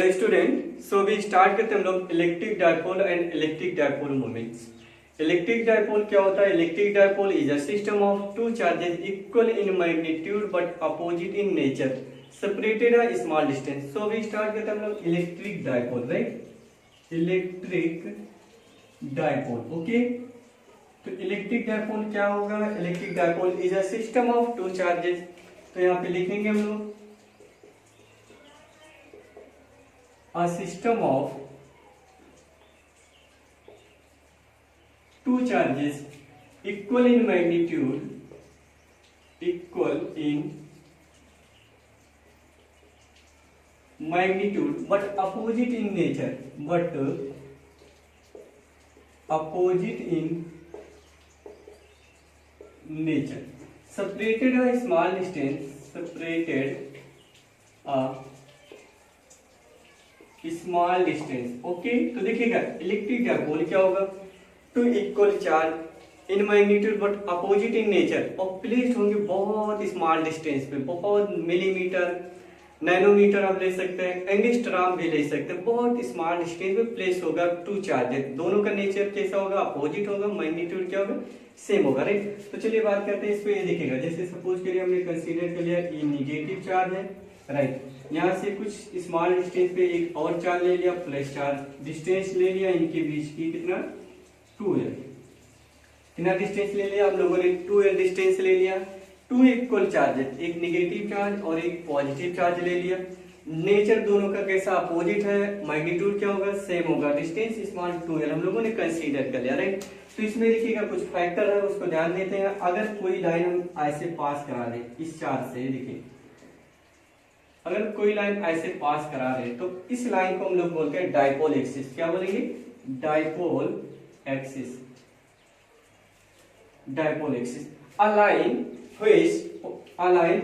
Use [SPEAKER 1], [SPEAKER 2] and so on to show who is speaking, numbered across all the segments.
[SPEAKER 1] Student so भी start करते हैं हम लोग electric dipole and electric dipole moments. Electric dipole क्या होता है? Electric dipole is a system of two charges equal in magnitude but opposite in nature separated a small distance. So भी start करते हैं हम लोग electric dipole, right? Electric dipole, okay. तो electric dipole क्या होगा? Electric dipole is a system of two charges. तो यहाँ पे लिखेंगे हम लोग a system of two charges equal in magnitude but opposite in nature, separated a small distance, small distance, okay. तो देखिएगा इलेक्ट्रिक डायपोल क्या होगा? Two equal charge in magnitude but opposite in nature और प्लेस्ड होंगे बहुत small distance पे, बहुत millimetre, nanometre आप ले सकते हैं, एंगस्ट्रॉम भी ले सकते हैं। बहुत स्मॉल डिस्टेंस पे प्लेस होगा टू चार्जेस, दोनों का नेचर कैसा होगा? अपोजिट होगा, मैग्नीट्यूड क्या होगा? सेम होगा, राइट? तो चलिए बात करते हैं इस पे। ये देखिएगा जैसे सपोज करिए हमने कंसीडर कर लिया ये निगेटिव चार्ज है, राइट? यहाँ से कुछ स्मॉल डिस्टेंस पे एक और चार्ज ले लिया, प्लस चार्ज डिस्टेंस ले लिया, इनके बीच की कितना 2l, कितना डिस्टेंस ले लिया आप लोगों ने? 2l डिस्टेंस ले लिया। टू इक्वल चार्जेस, एक नेगेटिव चार्ज और एक पॉजिटिव चार्ज ले लिया। नेचर दोनों का कैसा? अपोजिट है, मैग्नीट्यूड क्या होगा? सेम होगा, डिस्टेंस स्मॉल 2l हम लोगों ने कंसीडर कर लिया, राइट? तो इसमें देखिएगा कुछ फैक्टर है, उसको ध्यान देते हैं। अगर कोई लाइन हम ऐसे पास करा दें इस चार्ज से, देखिए अगर कोई लाइन ऐसे पास करा रहे तो इस लाइन को हम लोग बोलते हैं डायपोल एक्सिस। क्या बोलेंगे? Dipole axis, dipole axis. A line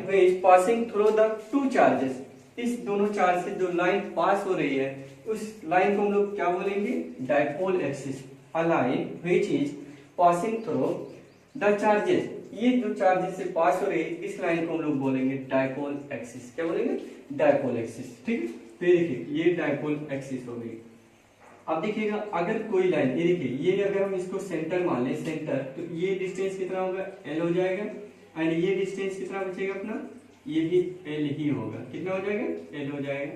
[SPEAKER 1] which passing through the two charges, इस दोनों चार्ज से जो लाइन पास हो रही है उस लाइन को हम लोग क्या बोलेंगे? Dipole axis. A line which is passing through the charges, ये जो चार्जेस से पास हो रही है इस लाइन को हम लोग बोलेंगे डायपोल एक्सिस। क्या बोलेंगे? डायपोल एक्सिस, ठीक है? तो ये देखिए ये डायपोल एक्सिस हो गई। अब देखिएगा अगर कोई लाइन, ये देखिए ये अगर हम इसको सेंटर मान लें, सेंटर, तो ये डिस्टेंस कितना होगा? l हो जाएगा, एंड ये डिस्टेंस कितना बचेगा अपना? ये भी l ही होगा। कितना हो जाएगा? l हो जाएगा।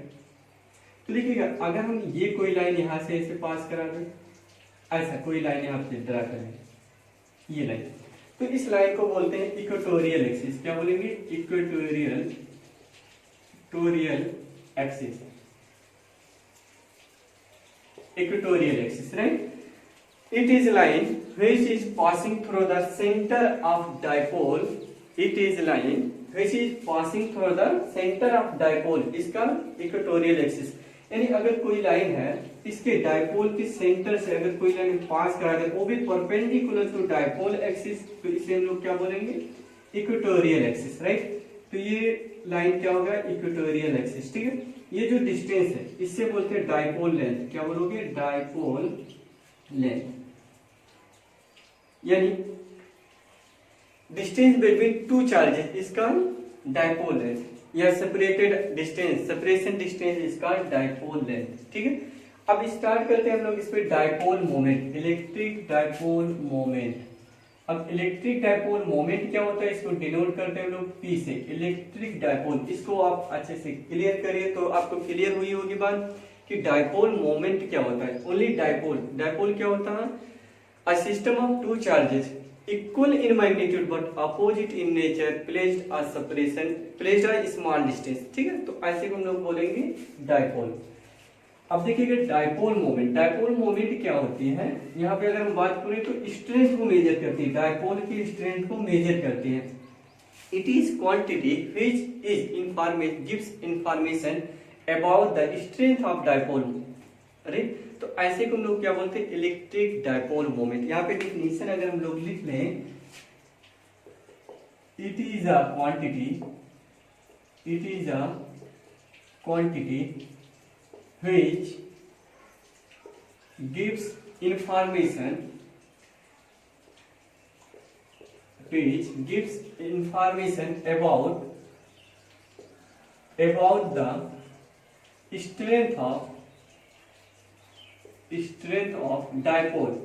[SPEAKER 1] तो देखिएगा अगर हम ये कोई लाइन यहाँ से ऐसे पास करा दें, ऐसा कोई लाइन यहाँ पे ड्रा करें, ये लाइन, तो इस लाइन को बोलते हैं इक्वेटोरियल एक्सिस। क्या बोलेंगे? Equatorial axis, equatorial axis, right? It is line which is passing through the centre of dipole, it is line which is passing through the centre of dipole, इसका equatorial axis. यानी अगर कोई line है इसके dipole के centre से अगर कोई लाइन पास करा दे वो भी परपेंडिकुलर टू डायपोल एक्सिस, तो इसे हम लोग क्या बोलेंगे? Equatorial axis, right? तो ये लाइन क्या होगा? इक्वेटोरियल एक्सिस, ठीक है? ये जो डिस्टेंस है इससे बोलते हैं डायपोल लेंथ। क्या बोलोगे? डायपोल लेंथ, यानी डिस्टेंस बिटवीन टू चार्जेस, इसका डायपोल लेंथ, या सेपरेटेड डिस्टेंस, सेपरेशन डिस्टेंस इसका डायपोल लेंथ, ठीक है? अब स्टार्ट करते हैं हम लोग इस पे dipole moment, electric dipole moment. अब इलेक्ट्रिक डायपोल मोमेंट क्या होता है? इसको डिनोट करते हैं हम लोग P से, इलेक्ट्रिक डायपोल। इसको आप अच्छे से क्लियर करिए तो आपको क्लियर हुई होगी बात कि डायपोल मोमेंट क्या होता है। ओनली डायपोल, डायपोल क्या होता है? अ system of two charges equal in magnitude but opposite in nature placed a small distance, ठीक है? तो ऐसे को हम लोग बोलेंगे डायपोल। अब देखिएगा डायपोल मोमेंट, डायपोल मोमेंट क्या होती है? यहाँ पे अगर हम बात करें तो स्ट्रेंथ को मेजर करती है, डायपोल की स्ट्रेंथ को मेजर करती है। It is quantity which is gives information about the strength of dipole, right? तो ऐसे को हम लोग क्या बोलते हैं? Electric dipole moment. यहाँ पे डेफिनेशन अगर हम लोग लिख लें, it is a quantity which gives information about the strength of dipole.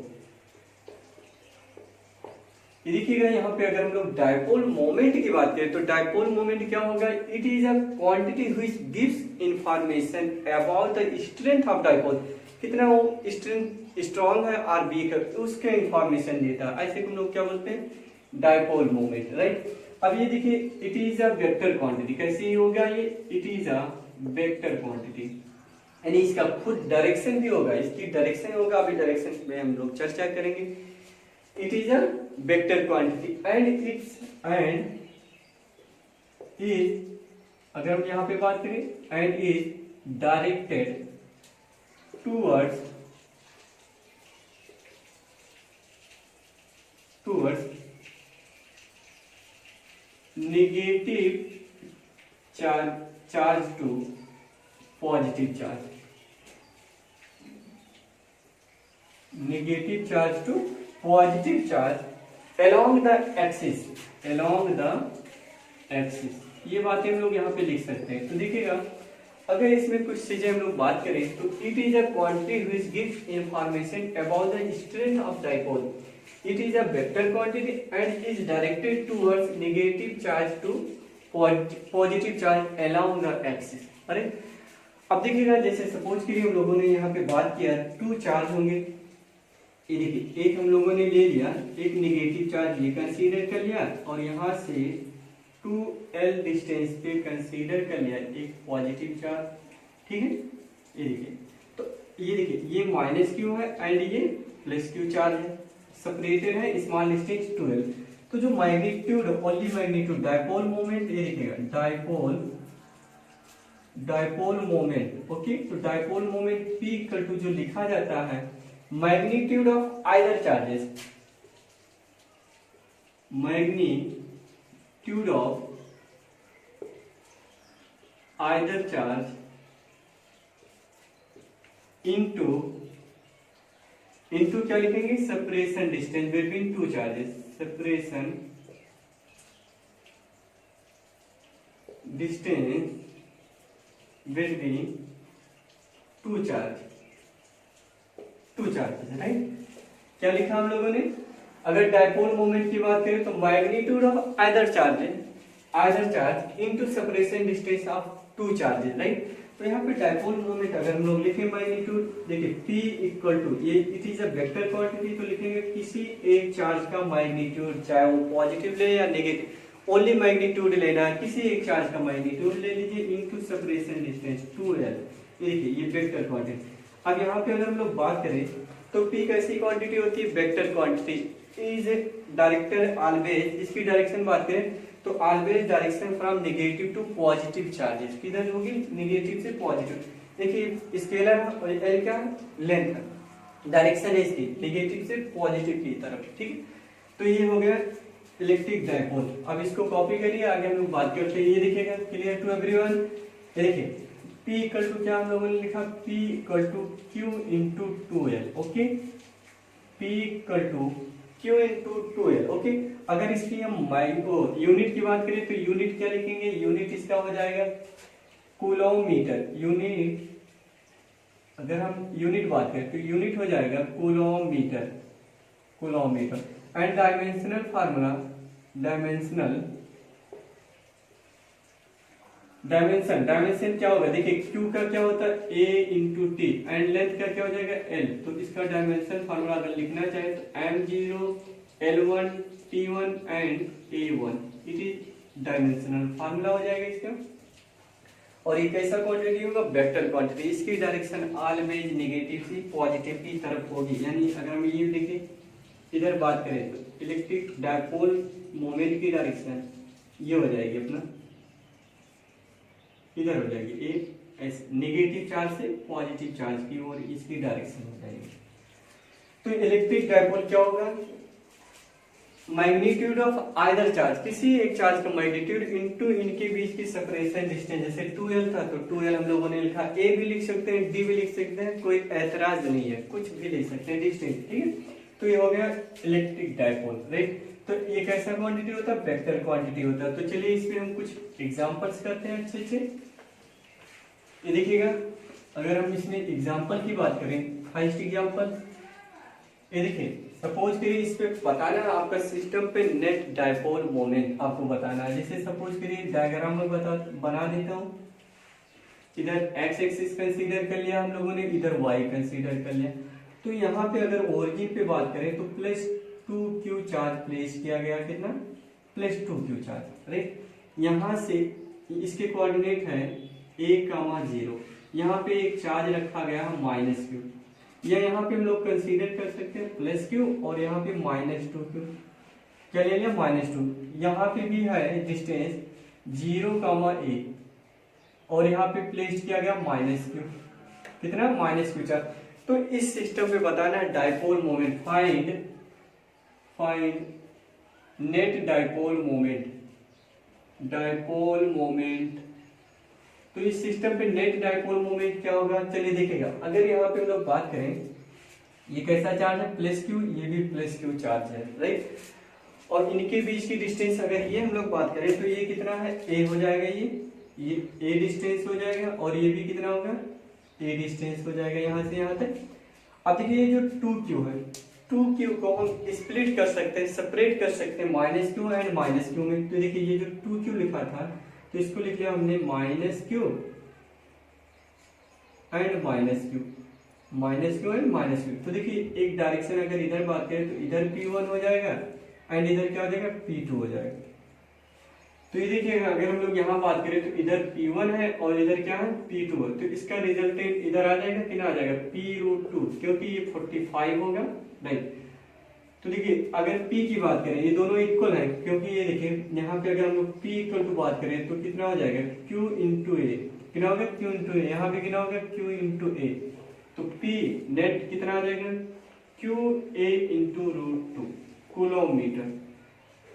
[SPEAKER 1] ये देखिएगा यहाँ पे अगर हम लोग डायपोल मोमेंट की बात करें तो डायपोल मोमेंट क्या होगा, it is a quantity which gives information about the strength of dipole, कितना वो स्ट्रेंथ स्ट्रॉन्ग है और वीक है उसके इंफॉर्मेशन देता है, ऐसे हम लोग क्या बोलते हैं, डायपोल मोमेंट, राइट। अब ये देखिए it is a vector quantity, कैसे होगा ये, it is a vector quantity, यानी इसका खुद डायरेक्शन भी होगा, इसकी डायरेक्शन होगा, अभी डायरेक्शन में हम लोग चर्चा करेंगे। It is a vector quantity and is, अगर हम यहाँ पे बात करें, and is directed towards negative charge to positive charge, negative charge to positive charge along the axis, ये बातें हम लोग यहाँ पे लिख सकते हैं। तो देखिएगा अगर इसमें कुछ चीजें हम लोग बात करें तो it is a quantity which gives information about the strength of dipole, it is a vector quantity and is directed towards negative charge to positive charge along the axis। अरे अब देखिएगा जैसे सपोज करिए हम लोगों ने यहाँ पे बात किया 2 चार्ज होंगे, ये देखिए एक हम लोगों ने ले लिया, एक नेगेटिव चार्ज ये कंसीडर कर लिया और यहाँ से 2L डिस्टेंस पे कंसीडर कर लिया एक पॉजिटिव चार्ज, ठीक है। ये देखिए तो ये देखिए ये माइनस क्यू है एंड ये प्लस क्यू चार्ज है, सेपरेटेड है स्मॉल डिस्टेंस 2L। तो जो magnitude, only magnitude dipole moment, ये देखिएगा डायपोल मोमेंट, ओके। तो dipole moment P equal to जो लिखा जाता है magnitude of either charges, magnitude of either charge into क्या लिखेंगे, separation distance between 2 charges, separation distance between 2 charges, right. क्या लिखा हम लोगों ने, अगर डायपोल मोमेंट की बात करें तो magnitude of either charge into separation distance of 2 charges, right. तो यहाँ पे डायपोल मोमेंट अगर हम लोग लिखें मैग्नीट्यूड, देखिए P इक्वल टू, ये it is a vector quantity, तो लिखेंगे किसी एक चार्ज का मैग्नीट्यूड, चाहे वो पॉजिटिव ले या नेगेटिव, ओनली मैग्नीट्यूड लेना है, किसी एक चार्ज का मैग्नीट्यूड ले लीजिए इनटू सेपरेशन डिस्टेंस 2L, ये देखिए ये वेक्टर क्वांटिटी। अब यहाँ पे अगर हम लोग बात करें तो P कैसी क्वांटिटी होती है, vector quantity, is directed always, इसकी डायरेक्शन बात करें तो always direction from negative to positive charges, किधर होगी, नेगेटिव से पॉजिटिव। देखिए स्केलर और L क्या है, लेंथ है, डायरेक्शन है इसकी नेगेटिव से पॉजिटिव की तरफ, ठीक है। तो ये हो गया इलेक्ट्रिक डायपोल। अब इसको कॉपी करिए, आगे हम लोग बात करते हैं। ये देखिएगा, क्लियर टू एवरीवन। ये देखिए P इक्वल टू क्या हम लोगों ने लिखा, P equal to Q into 2L, okay. P equal to Q into 2L, okay. अगर इसकी हम यूनिट की बात करें तो यूनिट क्या लिखेंगे, यूनिट इसका हो जाएगा कूलोमीटर, यूनिट अगर हम यूनिट बात करें तो यूनिट हो जाएगा कूलोमीटर एंड डायमेंशनल फार्मूला, डायमेंशन क्या होगा, देखिए Q का क्या होता है A into T and length का क्या हो जाएगा L। तो इसका डायमेंशन फार्मूला अगर लिखना चाहे तो M0 L1 T1 and A1, it is dimensional formula हो जाएगा इसका। और ये कैसा क्वांटिटी होगा, वेक्टर क्वांटिटी, इसकी डायरेक्शन ऑलवेज नेगेटिव से पॉजिटिव की तरफ होगी। यानी अगर हम ये देखें इधर बात करें तो इलेक्ट्रिक डायपोल मोमेंट की डायरेक्शन ये हो जाएगी अपना, इधर हो जाएगी ए, नेगेटिव चार्ज से पॉजिटिव चार्ज की ओर इसकी डायरेक्शन हो जाएगी। तो इलेक्ट्रिक डायपोल क्या होगा, मैग्नीट्यूड ऑफ आइदर चार्ज, किसी एक चार्ज का मैग्नीट्यूड इनटू इनके बीच की सेपरेशन डिस्टेंस, जैसे 2L था तो 2L हम लोगों ने लिखा, A भी लिख सकते हैं, D भी लिख सकते हैं, कोई ऐतराज नहीं है, कुछ भी लिख सकते हैं डिस्टेंस, ठीक है। तो ये हो गया इलेक्ट्रिक डायपोल, राइट। तो ये कैसा क्वांटिटी होता है, वेक्टर क्वांटिटी होता है। तो चलिए इस पे हम कुछ एग्जांपल्स करते हैं अच्छे से। ये देखिएगा अगर हम इसमें एग्जाम्पल की बात करें, फर्स्ट एग्जाम्पल ये देखिए, सपोज करिए इस पे बताना है आपका सिस्टम पे नेट डायपोल मोमेंट आपको बताना है। जैसे सपोज करिए डायग्राम में बना देता हूँ। इधर एक्स एक्सिस कंसीडर कर लिया हम लोगों ने, इधर वाई कंसीडर कर लिया। तो यहाँ पे अगर ओरिजिन पे बात करें तो +2q चार्ज प्लेस किया गया, कितना +2q चार्ज, राइट। यहाँ से इसके कोऑर्डिनेट है a,0, यहाँ पे एक चार्ज रखा गया है -q, या यहाँ पे हम लोग कंसीडर कर सकते हैं +q और यहाँ पे -2q, क्या ले लिया -2। यहाँ पे भी है डिस्टेंस 0,a और यहाँ पे प्लेस किया गया -q, कितना -q चार्ज। तो इस सिस्टम पे बताना है dipole moment, find net dipole moment. तो इस सिस्टम पे नेट डायपोल मोमेंट क्या होगा, चलिए देखेगा। अगर यहाँ पे हम लोग बात करें, ये कैसा चार्ज है +q, ये भी +q चार्ज है, राइट। और इनके बीच की डिस्टेंस अगर ये हम लोग बात करें तो ये कितना है, a हो जाएगा, ये a डिस्टेंस हो जाएगा, और ये भी कितना होगा, a डिस्टेंस हो जाएगा यहाँ से यहाँ तक। अब देखिए ये जो 2q है, 2q को हम स्प्लिट कर सकते हैं, सेपरेट कर सकते हैं -q एंड -q में। तो देखिए ये जो 2q लिखा था तो इसको लिख लिया हमने -q एंड -q। तो देखिए एक डायरेक्शन अगर इधर बात करें तो इधर P1 हो जाएगा एंड इधर क्या हो जाएगा, P2 हो जाएगा। तो ये देखिएगा अगर हम लोग यहाँ बात करें तो इधर P1 है और इधर क्या है, P2 है। तो इसका रिजल्टेंट इधर आ जाएगा, कितना आ जाएगा, P√2, क्योंकि ये 45 होगा, राइट। तो देखिए अगर P की बात करें, ये दोनों इक्वल है, क्योंकि ये देखिए यहाँ पे अगर हम लोग P इक्वल टू बात करें तो कितना हो जाएगा, Q इंटू ए, कितना होगा, Q इंटू ए, यहाँ पे कितना होगा, Q इंटू ए। तो P नेट कितना आ जाएगा, QA into √2 coulomb meter.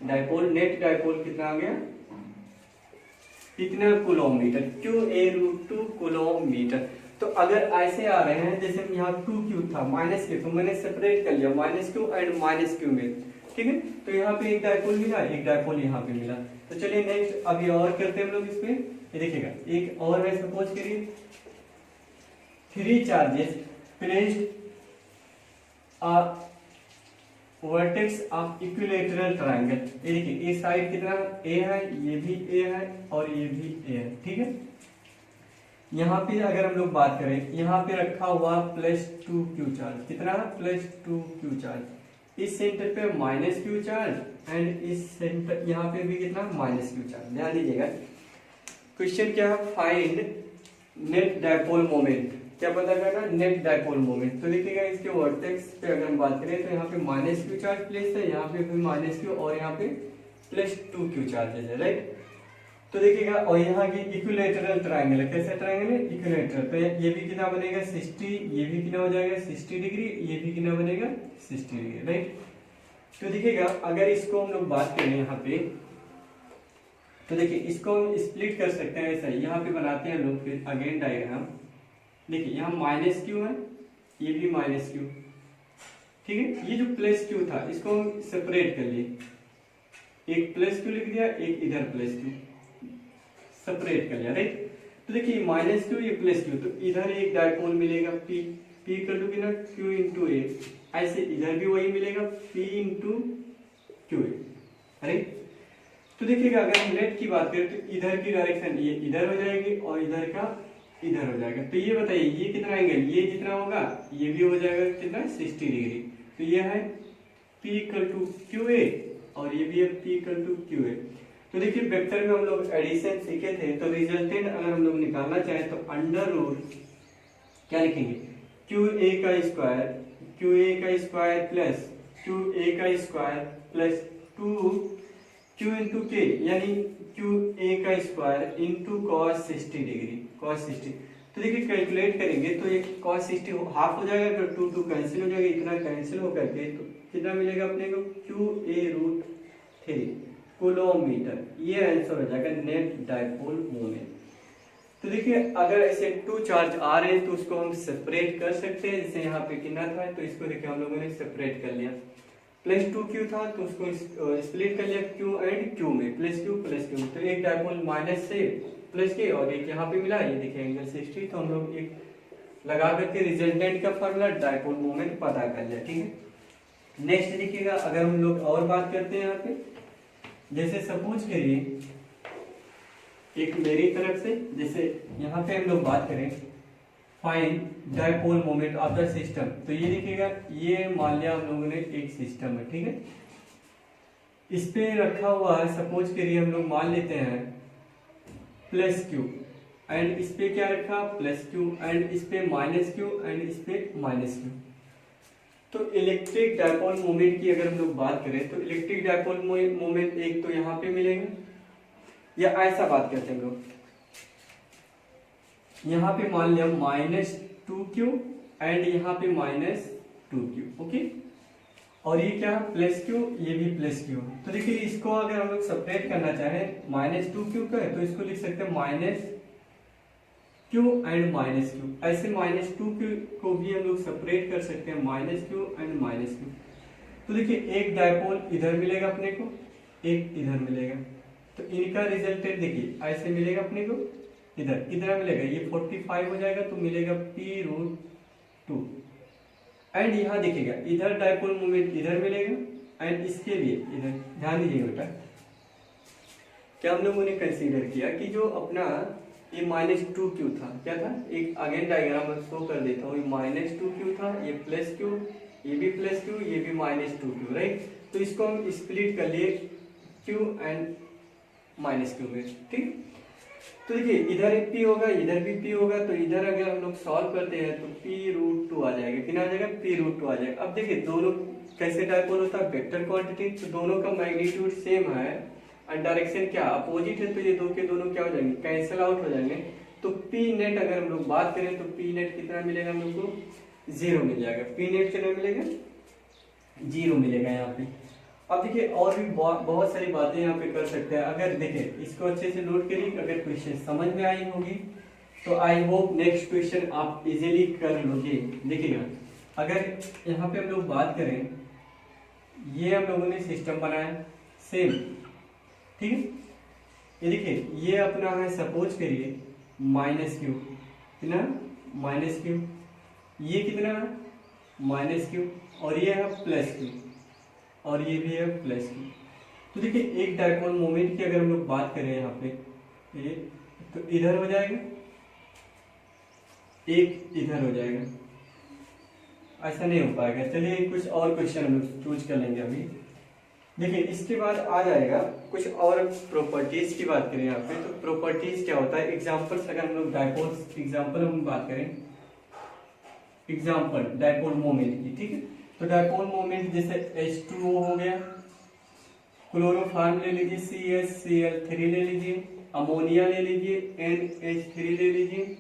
[SPEAKER 1] Dipole net dipole कितना आ गया, कितना कूलोमीटर, QA√2 कूलोमीटर। तो अगर ऐसे आ रहे हैं, जैसे यहाँ 2q था -q, तो मैंने सेपरेट कर लिया -q एंड -q में, ठीक है। तो यहाँ पे एक डायपोल मिला, एक डायपोल यहाँ पे मिला। तो चलिए नेक्स्ट अभी और करते हैं हम लोग इस पे। ये देखिएगा एक और है, सपोज करिए 3 charges placed vertex of equilateral triangle. ये देखिए ये साइड कितना a है, ये भी a है और ये भी a है, ठीक है। यहाँ पे अगर हम लोग बात करें, यहाँ पे रखा हुआ +2q चार्ज, कितना +2q चार्ज। इस सेंटर पे -q चार्ज एंड इस सेंटर यहाँ पे भी कितना -q चार्ज। ध्यान दीजिएगा क्वेश्चन क्या है, फाइंड नेट डायपोल मोमेंट। क्या पता करना, नेट डायपोल मोमेंट। तो देखिएगा इसके वर्टेक्स पे अगर हम बात करें तो यहाँ पे -q चार्ज प्लेस है, यहाँ पे भी -q और यहाँ पे +2q चार्जेस है, राइट। तो देखिएगा और यहाँ की इक्विलेटरल ट्रायंगल है, कैसा ट्रायंगल है, इक्विलेटरल। तो ये भी कितना बनेगा 60, ये भी कितना हो जाएगा 60 डिग्री, ये भी कितना बनेगा 60 डिग्री, राइट। तो देखिएगा अगर इसको हम लोग बात करें यहाँ पे, तो देखिए इसको हम स्प्लिट कर सकते हैं ऐसा, यहाँ पे बनाते हैं लोग फिर अगेन डायग्राम। देखिए यहाँ -q है, ये भी -q, ठीक है। ये जो +q था इसको हम सेपरेट कर लिए, एक +q लिख दिया, एक इधर +q सेपरेट कर लिया, राइट। तो देखिए -q ये +q, तो इधर एक डायपोल मिलेगा P इक्वल टू कितना, Q इंटू ए। ऐसे इधर भी वही मिलेगा P इंटू Q, राइट। तो देखिएगा अगर हम नेट की बात करें तो इधर की डायरेक्शन ये इधर हो जाएगी और इधर का इधर हो जाएगा। तो ये बताइए ये कितना एंगल, ये जितना होगा ये भी हो जाएगा कितना 60 डिग्री। तो ये है P इक्वल टू QA और ये भी है P इक्वल टू QA। तो देखिए वेक्टर में हम लोग एडिशन सीखे थे, तो रिजल्टेंट अगर हम लोग निकालना चाहें तो अंडर रूट क्या लिखेंगे, QA का स्क्वायर प्लस QA का स्क्वायर प्लस 2q इंटू के, यानी QA का square into cos 60 degree, cos 60। तो देखिए कैलकुलेट करेंगे तो ये cos 60 हाफ हो जाएगा, तो 2 कैंसिल हो जाएगा, इतना कैंसिल हो करके तो कितना मिलेगा अपने को, QA√3 किलोमीटर। ये आंसर हो जाएगा नेट डायपोल मोमेंट। तो देखिए अगर ऐसे 2 चार्ज आ रहे हैं तो उसको हम सेपरेट कर सकते हैं। जैसे यहाँ पे कितना था तो इसको देखिए हम लोगों ने सेपरेट कर लिया, +2q था तो उसको स्प्लिट कर लिया q एंड q में, +q। तो एक डायपोल माइनस से प्लस के और एक यहाँ पे मिला, ये देखिए एंगल 60। तो हम लोग एक लगा करके रिजल्टेंट का फॉर्मूला डायपोल मोमेंट पता कर लिया। ठीक है, नेक्स्ट देखिएगा, अगर हम लोग और बात करते हैं यहाँ पे, जैसे सपोज करिए एक मेरी तरफ से, जैसे यहाँ पे हम लोग बात करें find dipole moment of the system, तो ये देखिएगा, ये मान लिया हम लोगों ने एक सिस्टम है। ठीक है, इस पे रखा हुआ है, सपोज करिए हम लोग मान लेते हैं प्लस क्यू, एंड इस पे क्या रखा प्लस क्यू, एंड इस पे माइनस क्यू, एंड इस पे माइनस क्यू। तो इलेक्ट्रिक डायपोल मोमेंट की अगर हम लोग बात करें तो इलेक्ट्रिक डायपोल मोमेंट एक तो यहाँ पे मिलेगा, या ऐसा बात करते हैं हम लोग, यहाँ पे मान लिया -2q एंड यहाँ पे -2q। ओके, और ये क्या प्लस क्यू, ये भी प्लस क्यू। तो देखिए इसको अगर हम लोग सेपरेट करना चाहें -2q का है तो इसको लिख सकते हैं -q एंड -q। ऐसे -2q को भी हम लोग सेपरेट कर सकते हैं -q एंड -q। तो देखिए एक डायपोल इधर मिलेगा अपने को, एक इधर मिलेगा, तो इनका रिजल्टेंट देखिए ऐसे मिलेगा अपने को, इधर कितना मिलेगा, ये 45 हो जाएगा, तो मिलेगा p√2। एंड यहाँ देखिएगा इधर डायपोल मोमेंट इधर मिलेगा, एंड इसके लिए इधर ध्यान दीजिएगा बेटा, क्या हम लोगों ने कंसीडर किया कि जो अपना ये -2q था, क्या था, एक अगेन डायग्राम शो कर देता हूँ, ये -2q था, ये प्लस क्यू, ये भी प्लस क्यू, ये भी -2q, राइट। तो इसको हम स्प्लिट कर लिए q एंड -q में। ठीक, तो देखिए इधर एक p होगा, इधर भी p होगा, तो इधर अगर हम लोग सॉल्व करते हैं तो p√2 आ जाएगा, कितना आ जाएगा p√2 आ जाएगा। अब देखिए दोनों कैसे डायपोल होता है, वेक्टर क्वांटिटी, तो दोनों का मैग्नीट्यूड सेम है और डायरेक्शन क्या अपोजिट है, तो ये दो के दोनों क्या हो जाएंगे, कैंसिल आउट हो जाएंगे। तो p नेट अगर हम लोग बात करें तो p नेट कितना मिलेगा हम लोग को, 0 मिल जाएगा। p नेट कितना मिलेगा, 0 मिलेगा यहाँ पे। अब देखिए और भी बहुत सारी बातें यहाँ पे कर सकते हैं। अगर देखिए इसको अच्छे से नोट करिए, अगर क्वेश्चन समझ में आई होगी तो आई होप नेक्स्ट क्वेश्चन आप इजीली कर लोगे। देखिएगा अगर यहाँ पे हम लोग बात करें, ये हम लोगों ने सिस्टम बनाया सेम, ठीक है, ये देखिए ये अपना है, सपोज करिए -q, कितना -q, ये कितना है -q, और ये है +q, और ये भी है +q। तो देखिए एक डायपोल मोमेंट की अगर हम लोग बात करें यहाँ पे, ये तो इधर हो जाएगा, एक इधर हो जाएगा, ऐसा नहीं हो पाएगा। चलिए कुछ और क्वेश्चन हम लोग चूज कर लेंगे अभी। देखिए इसके बाद आ जाएगा कुछ और प्रॉपर्टीज की बात करें यहाँ पे, तो प्रॉपर्टीज क्या होता है, एग्जांपल्स अगर हम लोग डायपोल एग्जांपल हम बात करें, एग्जांपल डायपोल मोमेंट की, ठीक है। तो डायपोल मोमेंट जैसे H2O हो गया, क्लोरोफॉर्म ले लीजिए CH_Cl3 ले लीजिए, अमोनिया ले लीजिए NH3 ले लीजिए,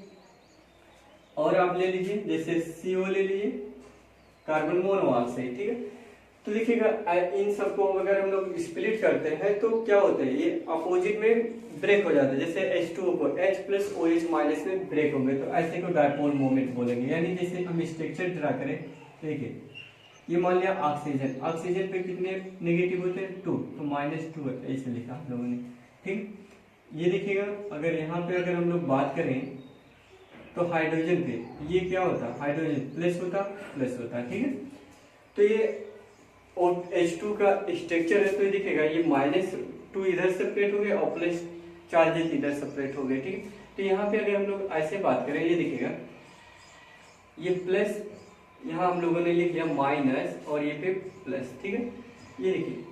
[SPEAKER 1] और आप ले लीजिए जैसे CO ले लीजिए, कार्बन मोनोऑक्साइड, ठीक है। तो देखिएगा इन सबको अगर हम लोग स्प्लिट करते हैं तो क्या होता है, ये अपोजिट में ब्रेक हो जाता है। जैसे H2O को H+OH- में ब्रेक होंगे, तो ऐसे को डायपोल मोमेंट बोलेंगे। यानी जैसे हम स्ट्रक्चर ड्रा करें, देखिए ये मान लिया ऑक्सीजन, ऑक्सीजन पे कितने नेगेटिव होते हैं 2, तो -2 ऐसे लिखा हम लोगों ने, ठीक। ये देखिएगा अगर यहाँ पे अगर हम लोग बात करें तो हाइड्रोजन पे ये क्या होता, हाइड्रोजन प्लस होता, ठीक है। तो ये H2 का स्ट्रक्चर है, तो ये दिखेगा ये -2 इधर सेपरेट हो गया और प्लस चार्जेस इधर सेपरेट हो गए, ठीक। तो यहाँ पे अगर हम लोग ऐसे बात करें, ये दिखेगा ये प्लस, यहाँ हम लोगों ने लिख लिया माइनस और ये पे प्लस, ठीक है। ये देखिए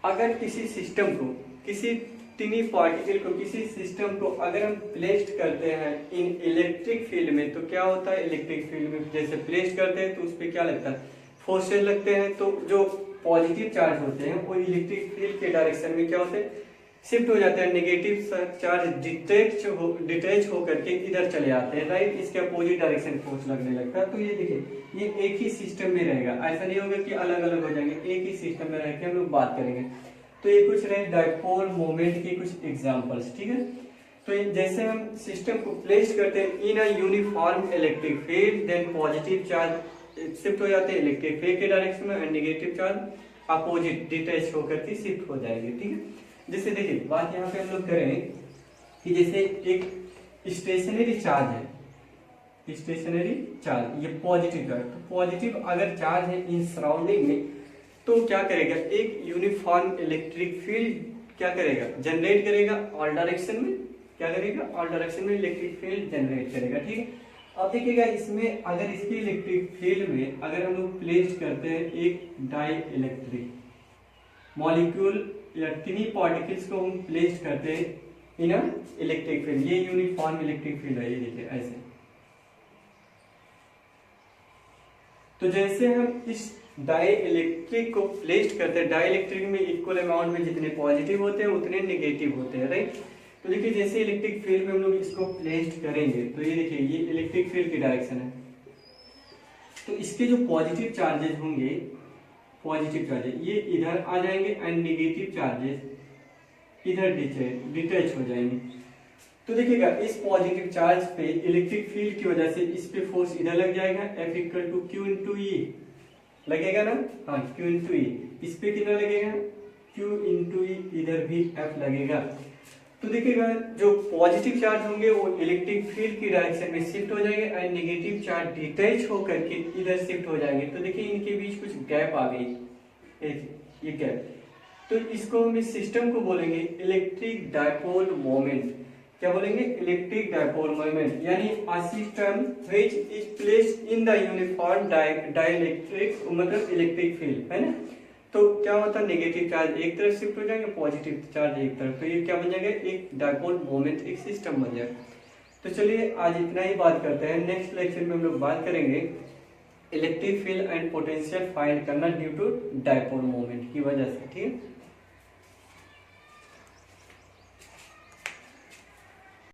[SPEAKER 1] अगर किसी सिस्टम को, किसी टिनी पार्टिकल को, किसी सिस्टम को अगर हम प्लेस्ड करते हैं इन इलेक्ट्रिक फील्ड में, तो क्या होता है, इलेक्ट्रिक फील्ड में जैसे प्लेस्ड करते हैं तो उस पर क्या लगता है, फोर्सेस लगते हैं। तो जो पॉजिटिव चार्ज होते हैं वो इलेक्ट्रिक फील्ड के डायरेक्शन में क्या होते हैं, शिफ्ट हो जाते हैं। नेगेटिव चार्ज डिटैच होकर के इधर चले आते हैं, राइट। इसके अपोजिट डायरेक्शन फोर्स लगने लगता है। तो ये देखिए ये एक ही सिस्टम में रहेगा, ऐसा नहीं होगा कि अलग अलग हो जाएंगे, एक ही सिस्टम में रह के हम लोग बात करेंगे। तो ये कुछ रहे डायपोल मोमेंट के कुछ एग्जांपल्स, ठीक है। तो जैसे हम सिस्टम को प्लेस करते हैं in a uniform electric field, then positive charge shift हो जाते हैं इलेक्ट्रिक फील्ड के डायरेक्शन में, and negative charge opposite detach होकर के शिफ्ट हो जाएंगे, ठीक है। जैसे देखिए बात यहाँ पे हम लोग करें कि जैसे एक स्टेशनरी चार्ज है, स्टेशनरी चार्ज, ये पॉजिटिव चार्ज। तो पॉजिटिव अगर चार्ज है इन सराउंडिंग में तो क्या करेगा, एक यूनिफॉर्म इलेक्ट्रिक फील्ड क्या करेगा, जनरेट करेगा ऑल डायरेक्शन में, क्या करेगा, ऑल डायरेक्शन में इलेक्ट्रिक फील्ड जनरेट करेगा। ठीक है, अब देखिएगा इसमें अगर इसके इलेक्ट्रिक फील्ड में अगर हम लोग प्लेस करते हैं एक डाई इलेक्ट्रिक मॉलिक्यूल या टिनी पार्टिकल्स को हम प्लेस करते हैं इन इलेक्ट्रिक फील्ड, ये यूनिफॉर्म इलेक्ट्रिक फील्ड है, ये देखिए ऐसे। तो जैसे हम इस डाई इलेक्ट्रिक को प्लेस करते हैं, डाई इलेक्ट्रिक में इक्वल अमाउंट में जितने पॉजिटिव होते हैं उतने नेगेटिव होते हैं, राइट। तो देखिए जैसे इलेक्ट्रिक फील्ड में हम लोग इसको प्लेस करेंगे तो ये देखिए ये इलेक्ट्रिक फील्ड की डायरेक्शन है। तो इसके जो पॉजिटिव चार्जेस होंगे, पॉजिटिव चार्जेस ये इधर आ जाएंगे एंड नेगेटिव चार्जेस इधर डिटैच हो जाएंगे। तो देखिएगा इस पॉजिटिव चार्ज पे इलेक्ट्रिक फील्ड की वजह से इस पे फोर्स इधर लग जाएगा, F equal to Q into E लगेगा ना, हाँ Q इंटू ई। इस पे कितना लगेगा, Q इंटू ई, इधर भी F लगेगा। तो देखिएगा जो पॉजिटिव चार्ज होंगे वो इलेक्ट्रिक फील्ड की डायरेक्शन में शिफ्ट हो जाएंगे एंड नेगेटिव चार्ज डिटैच होकर के इधर शिफ्ट हो जाएंगे। तो देखिए इनके बीच कुछ गैप आ गई, ये गैप। तो इसको हम इस सिस्टम को बोलेंगे इलेक्ट्रिक डायपोल मोमेंट। क्या बोलेंगे, इलेक्ट्रिक डायपोल मोमेंट, यानी a system which is placed in the uniform dielectric मतलब इलेक्ट्रिक फील्ड, है ना। तो क्या होता है, नेगेटिव चार्ज एक तरफ शिफ्ट हो जाएंगे, पॉजिटिव चार्ज एक तरफ, तो ये क्या बन जाएगा, एक डायपोल मोमेंट, एक सिस्टम बन जाएगा। तो चलिए आज इतना ही बात करते हैं, नेक्स्ट लेक्चर में हम लोग बात करेंगे electric field and potential find करना ड्यू टू डायपोल मोमेंट की वजह से, ठीक है।